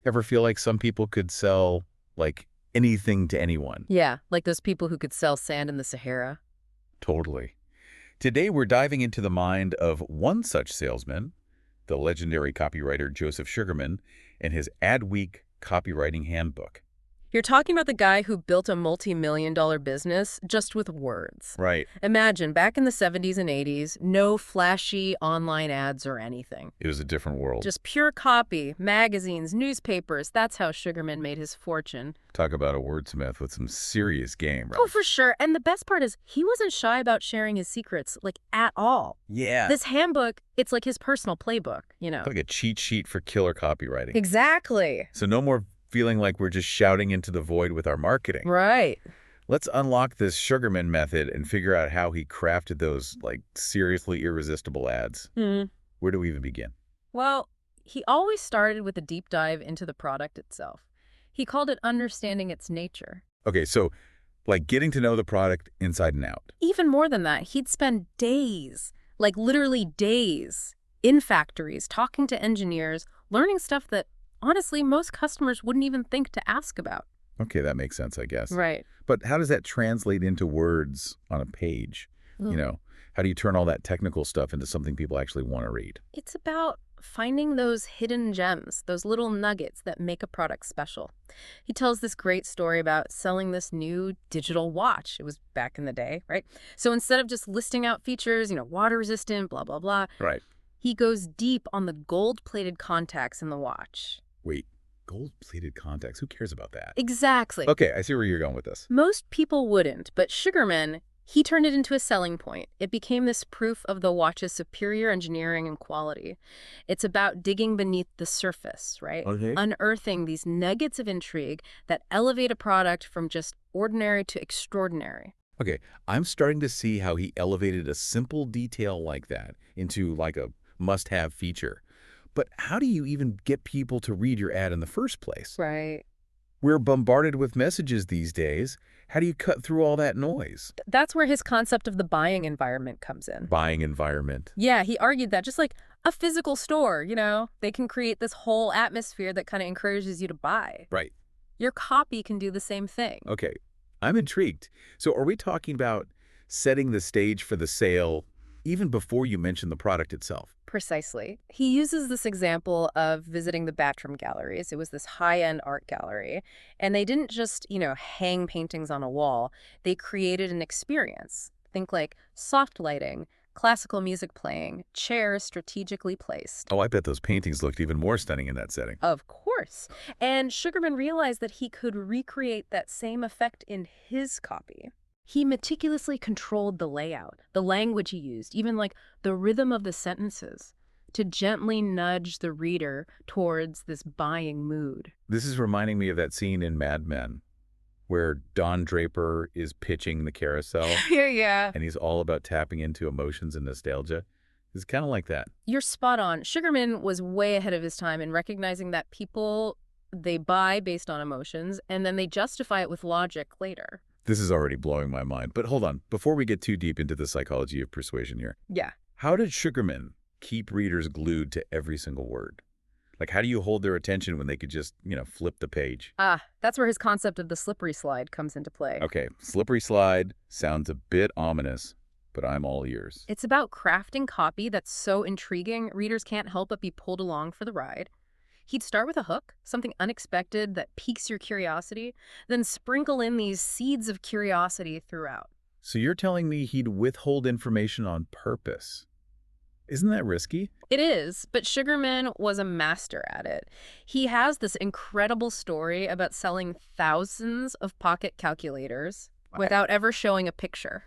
Ever feel like some people could sell, like, anything to anyone? Yeah, like those people who could sell sand in the Sahara. Totally. Today, we're diving into the mind of one such salesman, the legendary copywriter Joseph Sugarman, and his Adweek Copywriting Handbook. You're talking about the guy who built a multi-million-dollar business just with words. Right. Imagine, back in the 70s and 80s, no flashy online ads or anything. It was a different world. Just pure copy, magazines, newspapers. That's how Sugarman made his fortune. Talk about a wordsmith with some serious game, right? Oh, for sure. And the best part is he wasn't shy about sharing his secrets, like, at all. Yeah. This handbook, it's like his personal playbook, you know. Like a cheat sheet for killer copywriting. Exactly. So no more feeling like we're just shouting into the void with our marketing. Right. Let's unlock this Sugarman method and figure out how he crafted those, like, seriously irresistible ads. Where do we even begin? Well, he always started with a deep dive into the product itself. He called it understanding its nature. Okay, so, like, getting to know the product inside and out. Even more than that, he'd spend days, like literally days, in factories, talking to engineers, learning stuff that, honestly, most customers wouldn't even think to ask about. Okay, that makes sense, I guess. Right. But how does that translate into words on a page? You know, how do you turn all that technical stuff into something people actually want to read? It's about finding those hidden gems, those little nuggets that make a product special. He tells this great story about selling this new digital watch. It was back in the day, right? So instead of just listing out features, water resistant, blah, blah, blah, Right. he goes deep on the gold-plated contacts in the watch. Wait, gold-plated contacts? Who cares about that? Exactly. Okay, I see where you're going with this. Most people wouldn't, but Sugarman, he turned it into a selling point. It became this proof of the watch's superior engineering and quality. It's about digging beneath the surface, right? Okay. Unearthing these nuggets of intrigue that elevate a product from just ordinary to extraordinary. Okay, I'm starting to see how he elevated a simple detail like that into, like, a must-have feature. But how do you even get people to read your ad in the first place? Right. We're bombarded with messages these days. How do you cut through all that noise? That's where his concept of the buying environment comes in. Buying environment. Yeah, he argued that just like a physical store, they can create this whole atmosphere that kind of encourages you to buy. Right. Your copy can do the same thing. Okay, I'm intrigued. So are we talking about setting the stage for the sale even before you mention the product itself? Precisely. He uses this example of visiting the Batram galleries. It was this high-end art gallery. And they didn't just, hang paintings on a wall. They created an experience. Think like soft lighting, classical music playing, chairs strategically placed. Oh, I bet those paintings looked even more stunning in that setting. Of course. And Sugarman realized that he could recreate that same effect in his copy. He meticulously controlled the layout, the language he used, even like the rhythm of the sentences, to gently nudge the reader towards this buying mood. This is reminding me of that scene in Mad Men where Don Draper is pitching the carousel. Yeah. And he's all about tapping into emotions and nostalgia. It's kind of like that. You're spot on. Sugarman was way ahead of his time in recognizing that people, they buy based on emotions, and then they justify it with logic later. This is already blowing my mind. But hold on, before we get too deep into the psychology of persuasion here. Yeah. How did Sugarman keep readers glued to every single word? Like, how do you hold their attention when they could just, flip the page? That's where his concept of the slippery slide comes into play. Okay, slippery slide sounds a bit ominous, but I'm all ears. It's about crafting copy that's so intriguing, readers can't help but be pulled along for the ride. He'd start with a hook, something unexpected that piques your curiosity, then sprinkle in these seeds of curiosity throughout. So you're telling me he'd withhold information on purpose? Isn't that risky? It is, but Sugarman was a master at it. He has this incredible story about selling thousands of pocket calculators without ever showing a picture.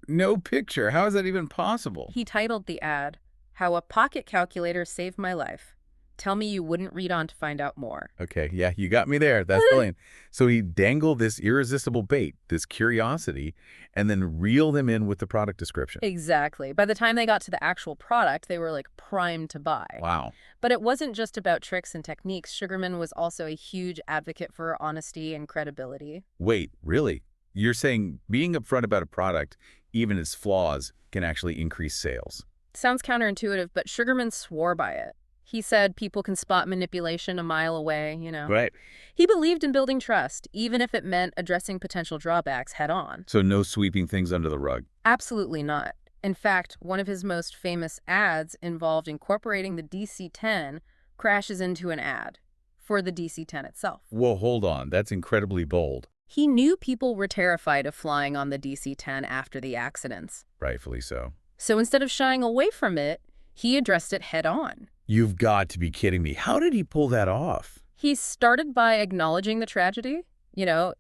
No picture? How is that even possible? He titled the ad, "How a Pocket Calculator Saved My Life. Tell me you wouldn't read on to find out more." Okay, yeah, you got me there. That's brilliant. So he dangled this irresistible bait, this curiosity, and then reel them in with the product description. Exactly. By the time they got to the actual product, they were like primed to buy. Wow. But it wasn't just about tricks and techniques. Sugarman was also a huge advocate for honesty and credibility. Wait, really? You're saying being upfront about a product, even its flaws, can actually increase sales? Sounds counterintuitive, but Sugarman swore by it. He said people can spot manipulation a mile away. Right. He believed in building trust, even if it meant addressing potential drawbacks head on. So no sweeping things under the rug. Absolutely not. In fact, one of his most famous ads involved incorporating the DC-10 crashes into an ad for the DC-10 itself. Whoa, hold on. That's incredibly bold. He knew people were terrified of flying on the DC-10 after the accidents. Rightfully so. So instead of shying away from it, he addressed it head on. You've got to be kidding me. How did he pull that off? He started by acknowledging the tragedy,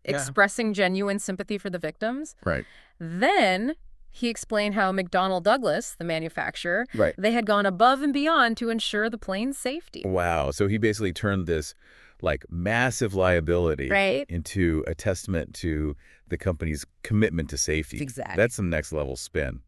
expressing genuine sympathy for the victims. Right. Then he explained how McDonnell Douglas, the manufacturer, Right. they had gone above and beyond to ensure the plane's safety. Wow. So he basically turned this massive liability into a testament to the company's commitment to safety. Exactly. That's the next level spin.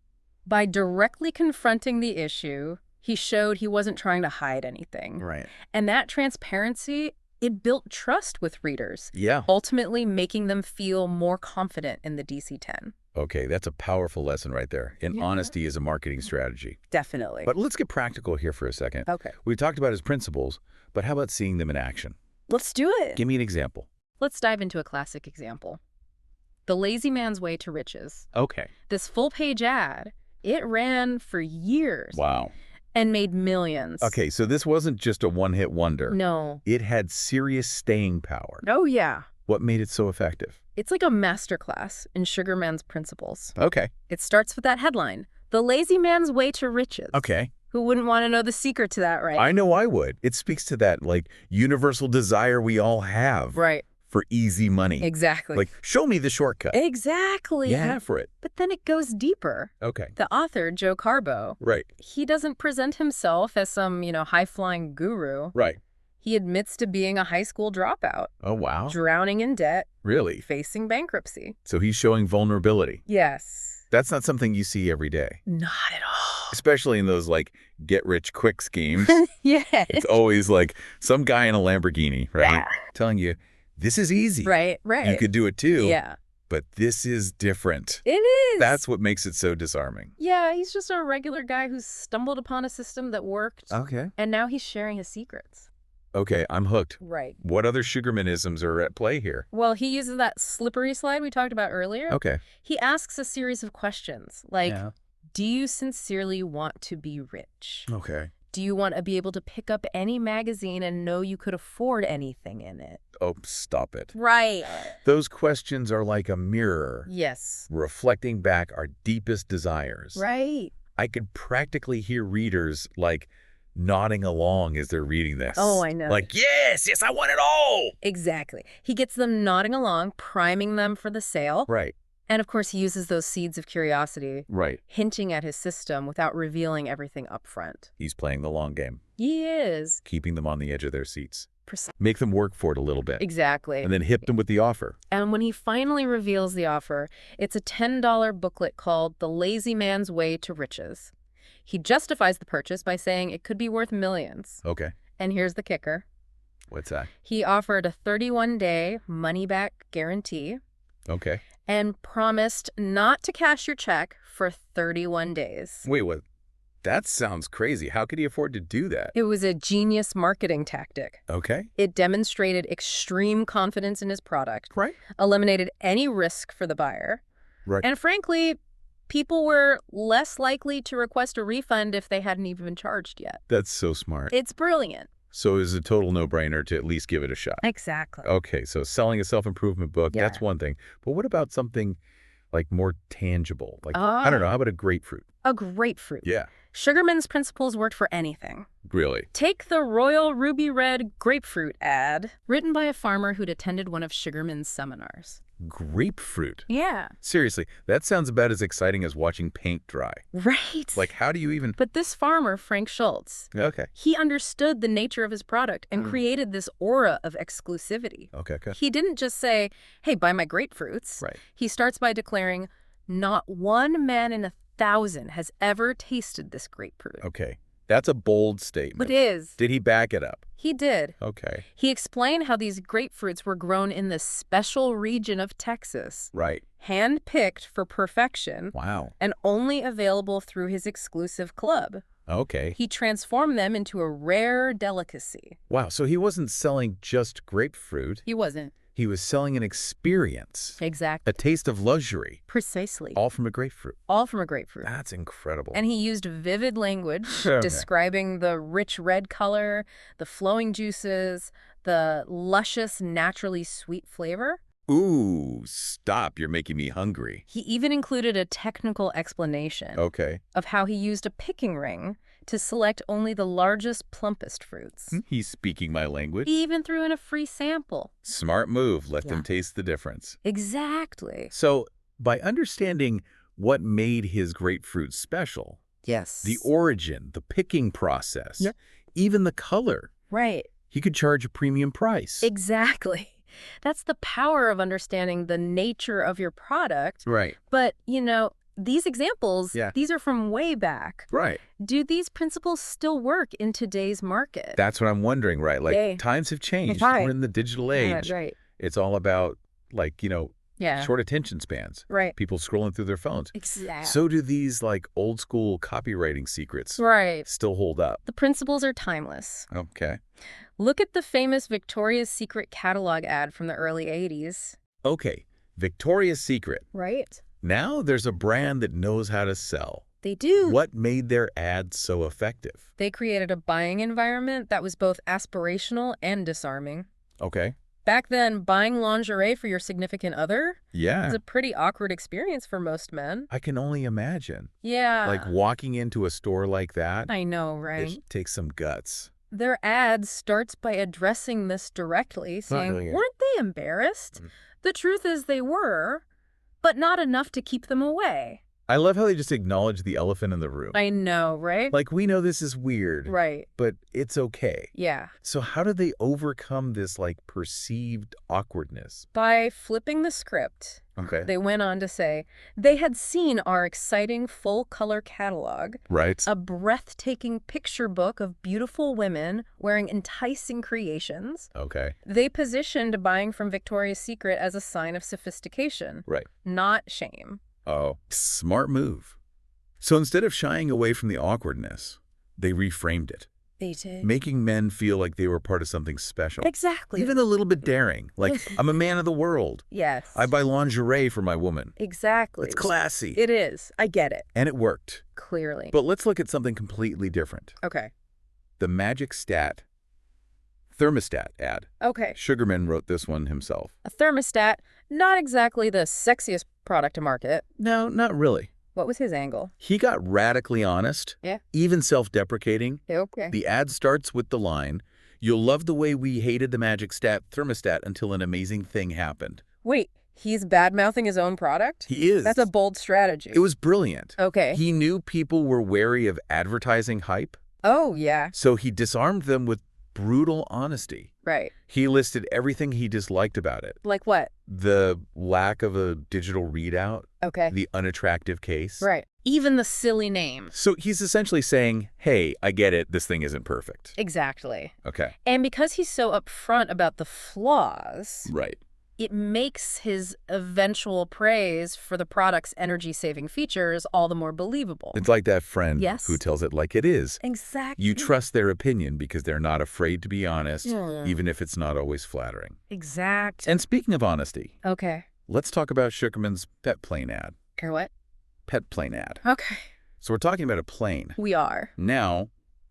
By directly confronting the issue, he showed he wasn't trying to hide anything. Right. And that transparency, it built trust with readers. Yeah. Ultimately making them feel more confident in the DC-10. Okay, that's a powerful lesson right there. And Yeah. honesty is a marketing strategy. Definitely. But let's get practical here for a second. Okay. We talked about his principles, but how about seeing them in action? Let's do it. Give me an example. Let's dive into a classic example. The Lazy Man's Way to Riches. Okay. This full-page ad, it ran for years. Wow. And made millions. Okay, so this wasn't just a one-hit wonder. No. It had serious staying power. Oh, yeah. What made it so effective? It's like a masterclass in Sugarman's principles. Okay. It starts with that headline, The Lazy Man's Way to Riches. Okay. Who wouldn't want to know the secret to that, right? I know I would. It speaks to that, universal desire we all have. Right. For easy money. Exactly. Show me the shortcut. Exactly. Yeah, for it. But then it goes deeper. Okay. The author, Joe Carbo, Right. he doesn't present himself as some, high-flying guru. Right. He admits to being a high school dropout, Oh, wow. drowning in debt, Really? facing bankruptcy. So he's showing vulnerability. Yes. That's not something you see every day. Not at all. Especially in those, get-rich-quick schemes. Yeah. It's always, some guy in a Lamborghini, right? Yeah. Telling you, this is easy. Right. You could do it too. Yeah. But this is different. It is. That's what makes it so disarming. Yeah, he's just a regular guy who's stumbled upon a system that worked. Okay. And now he's sharing his secrets. Okay, I'm hooked. Right. What other Sugarmanisms are at play here? Well, he uses that slippery slide we talked about earlier. Okay. He asks a series of questions like, do you sincerely want to be rich? Okay. Do you want to be able to pick up any magazine and know you could afford anything in it? Oh, stop it. Right. Those questions are like a mirror. Yes. Reflecting back our deepest desires. Right. I could practically hear readers nodding along as they're reading this. Oh, I know. Yes, I want it all. Exactly. He gets them nodding along, priming them for the sale. Right. And of course, he uses those seeds of curiosity, Right. hinting at his system without revealing everything up front. He's playing the long game, He is. keeping them on the edge of their seats. Precise. Make them work for it a little bit. Exactly. And then hit them with the offer. And when he finally reveals the offer, it's a $10 booklet called The Lazy Man's Way to Riches. He justifies the purchase by saying it could be worth millions. Okay. And here's the kicker. What's that? He offered a 31-day money-back guarantee Okay. and promised not to cash your check for 31 days. Wait, what? That sounds crazy. How could he afford to do that? It was a genius marketing tactic. Okay. It demonstrated extreme confidence in his product, Right. eliminated any risk for the buyer, Right. and frankly, people were less likely to request a refund if they hadn't even been charged yet. That's so smart. It's brilliant. So it's a total no-brainer to at least give it a shot. Exactly. Okay, so selling a self-improvement book, Yeah. that's one thing. But what about something more tangible? I don't know, how about a grapefruit? A grapefruit. Yeah, Sugarman's principles worked for anything. really. Take the Royal Ruby Red grapefruit ad, written by a farmer who'd attended one of Sugarman's seminars. Grapefruit? Yeah. Seriously, that sounds about as exciting as watching paint dry. Right. How do you even... But this farmer, Frank Schultz, Okay. he understood the nature of his product and created this aura of exclusivity. Okay, okay. He didn't just say, hey, buy my grapefruits. Right. He starts by declaring, not one man in 1,000 has ever tasted this grapefruit. Okay. That's a bold statement. It is. Did he back it up? He did. Okay. He explained how these grapefruits were grown in this special region of Texas, Right. hand-picked for perfection, Wow. and only available through his exclusive club. Okay. He transformed them into a rare delicacy. Wow, so he wasn't selling just grapefruit. He wasn't. He was selling an experience, Exactly. a taste of luxury, Precisely. all from a grapefruit. All from a grapefruit. That's incredible. And he used vivid language Okay. describing the rich red color, the flowing juices, the luscious, naturally sweet flavor. Ooh, stop. You're making me hungry. He even included a technical explanation Okay. of how he used a picking ring to select only the largest, plumpest fruits. He's speaking my language. He even threw in a free sample. Smart move. Let Yeah. them taste the difference. Exactly. So, by understanding what made his grapefruit special, Yes. the origin, the picking process, Yep. even the color, Right. he could charge a premium price. Exactly. That's the power of understanding the nature of your product. Right. But, these examples, Yeah. these are from way back. Right. Do these principles still work in today's market? That's what I'm wondering, right? Like, Yay. times have changed. Right. We're in the digital age. Right. It's all about, like, Yeah. short attention spans. Right. People scrolling through their phones. Exactly. So do these, like, old school copywriting secrets Right. still hold up? The principles are timeless. Okay. Look at the famous Victoria's Secret catalog ad from the early 80s. Okay. Victoria's Secret. Right. Now there's a brand that knows how to sell. They do. What made their ads so effective? They created a buying environment that was both aspirational and disarming. Okay. Back then, buying lingerie for your significant other Yeah. was a pretty awkward experience for most men. I can only imagine. Yeah. Like walking into a store like that, I know, right? it takes some guts. Their ad starts by addressing this directly, saying, yeah. weren't they embarrassed? The truth is they were, but not enough to keep them away. I love how they just acknowledge the elephant in the room. I know, right? Like, we know this is weird, Right. but it's okay. Yeah. So how do they overcome this, like, perceived awkwardness? By flipping the script, Okay. they went on to say, they had seen our exciting full-color catalog, Right. a breathtaking picture book of beautiful women wearing enticing creations. Okay. They positioned buying from Victoria's Secret as a sign of sophistication, Right. not shame. Oh, smart move. So instead of shying away from the awkwardness, they reframed it, They did. making men feel like they were part of something special. Exactly. Even a little bit daring. Like, I'm a man of the world. Yes. I buy lingerie for my woman. Exactly. It's classy. It is. I get it. And it worked. Clearly. But let's look at something completely different. Okay. The Magic Stat thermostat ad. Okay. Sugarman wrote this one himself. A thermostat, not exactly the sexiest product to market. No, not really. What was his angle? He got radically honest, Yeah. even self-deprecating. Okay. The ad starts with the line, "You'll love the way we hated the Magic Stat thermostat until an amazing thing happened." Wait, he's bad-mouthing his own product? He is. That's a bold strategy. It was brilliant. Okay. He knew people were wary of advertising hype, Oh, yeah. so he disarmed them with brutal honesty. Right. He listed everything he disliked about it. Like what? The lack of a digital readout, Okay. the unattractive case. Right. Even the silly name. So he's essentially saying, hey, I get it, this thing isn't perfect. Exactly. Okay. And because he's so upfront about the flaws, Right. it makes his eventual praise for the product's energy-saving features all the more believable. It's like that friend Yes. who tells it like it is. Exactly. You trust their opinion because they're not afraid to be honest, Yeah. even if it's not always flattering. Exact. And speaking of honesty, Okay. let's talk about Sugarman's pet plane ad. Or what? Pet plane ad. Okay. So we're talking about a plane. We are. Now,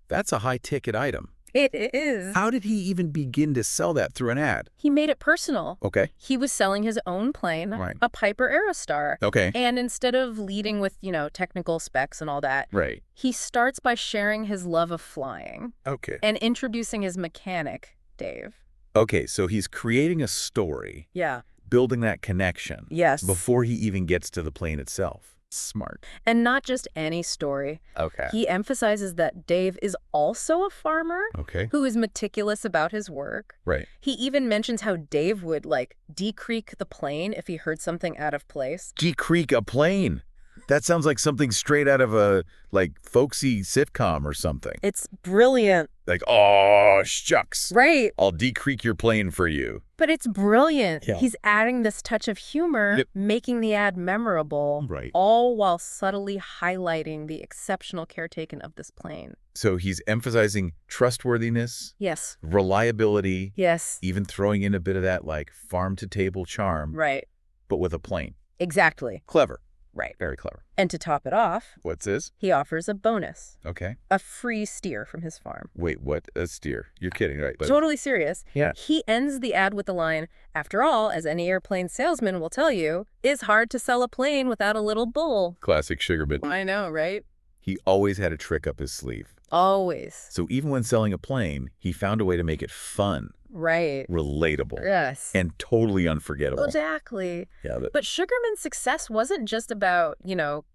that's a high-ticket item. It is. How did he even begin to sell that through an ad? He made it personal. Okay. He was selling his own plane, Right. a Piper Aerostar. Okay. And instead of leading with, technical specs and all that, Right. he starts by sharing his love of flying Okay. and introducing his mechanic, Dave. Okay, so he's creating a story, Yeah. building that connection Yes. before he even gets to the plane itself. Smart. And not just any story. Okay. He emphasizes that Dave is also a farmer Okay. who is meticulous about his work. Right. He even mentions how Dave would, decreak the plane if he heard something out of place. Decreak a plane. That sounds like something straight out of a, like, folksy sitcom or something. It's brilliant. Like, oh, shucks. Right. I'll decreak your plane for you. But it's brilliant. Yeah. He's adding this touch of humor, Yep. making the ad memorable, Right. all while subtly highlighting the exceptional care taken of this plane. So he's emphasizing trustworthiness, Yes. reliability, Yes. even throwing in a bit of that, like, farm-to-table charm, Right. but with a plane. Exactly. Clever. Right. Very clever. And to top it off, What's this? he offers a bonus, Okay. a free steer from his farm. Wait, what? A steer? You're kidding, right? But Totally serious. Yeah. He ends the ad with the line, "After all, as any airplane salesman will tell you, it's hard to sell a plane without a little bull." classic Sugarman. I know, right? He always had a trick up his sleeve. Always. So even when selling a plane, he found a way to make it fun, Right. relatable, Yes. and totally unforgettable. Exactly. Yeah, But Sugarman's success wasn't just about,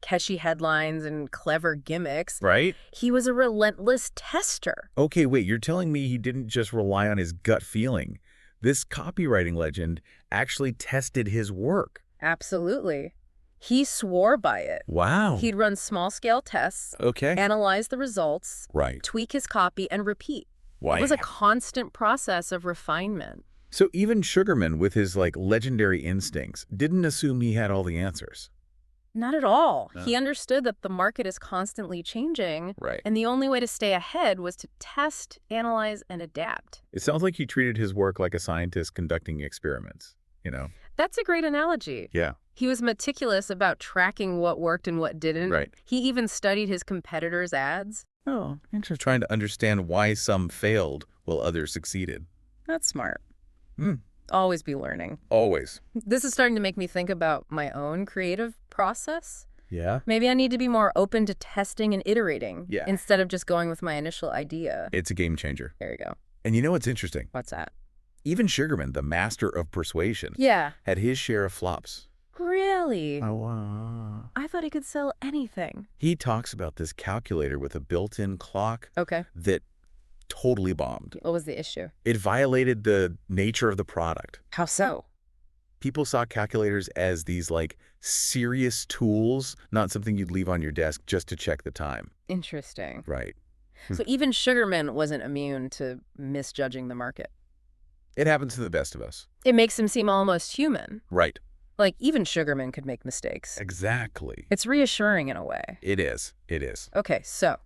catchy headlines and clever gimmicks. right? He was a relentless tester. Okay, wait, you're telling me he didn't just rely on his gut feeling. This copywriting legend actually tested his work. Absolutely. He swore by it. Wow. He'd run small-scale tests, Okay. analyze the results, Right. tweak his copy, and repeat. Why? It was a constant process of refinement. So even Sugarman, with his, like, legendary instincts, didn't assume he had all the answers. Not at all. No. He understood that the market is constantly changing, Right. and the only way to stay ahead was to test, analyze, and adapt. It sounds like he treated his work like a scientist conducting experiments, That's a great analogy. Yeah. He was meticulous about tracking what worked and what didn't. Right. He even studied his competitors' ads. Oh, interesting. Trying to understand why some failed while others succeeded. That's smart. Hmm. Always be learning. Always. This is starting to make me think about my own creative process. Yeah. Maybe I need to be more open to testing and iterating Yeah. instead of just going with my initial idea. It's a game changer. There you go. And you know what's interesting? What's that? Even Sugarman, the master of persuasion, Yeah. had his share of flops. Really? Oh, I thought he could sell anything. He talks about this calculator with a built-in clock Okay. that totally bombed. What was the issue? It violated the nature of the product. How so? People saw calculators as these, like, serious tools, not something you'd leave on your desk just to check the time. Interesting. Right. So even Sugarman wasn't immune to misjudging the market. It happens to the best of us. It makes him seem almost human. Right. Like, even Sugarman could make mistakes. Exactly. It's reassuring in a way. It is. It is. Okay, so,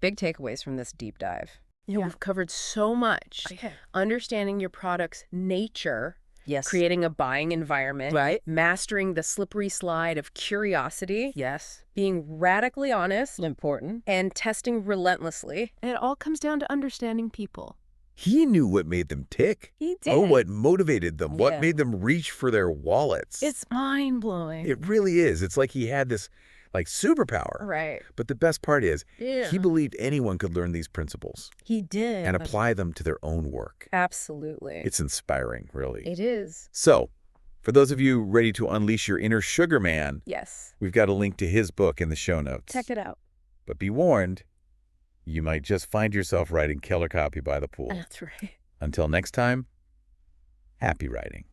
big takeaways from this deep dive. We've covered so much. Okay. Understanding your product's nature, Yes. creating a buying environment, Right. mastering the slippery slide of curiosity, Yes. being radically honest, Important. and testing relentlessly. And it all comes down to understanding people. He knew what made them tick. He did. Oh, what motivated them. What Yeah. made them reach for their wallets. It's mind-blowing. It really is. It's like he had this, like, superpower. Right. But the best part is, Yeah. he believed anyone could learn these principles He did. and apply them to their own work. Absolutely. It's inspiring, really. It is. So, for those of you ready to unleash your inner Sugarman, Yes. we've got a link to his book in the show notes. Check it out. But be warned, you might just find yourself writing killer copy by the pool. That's right. Until next time, happy writing.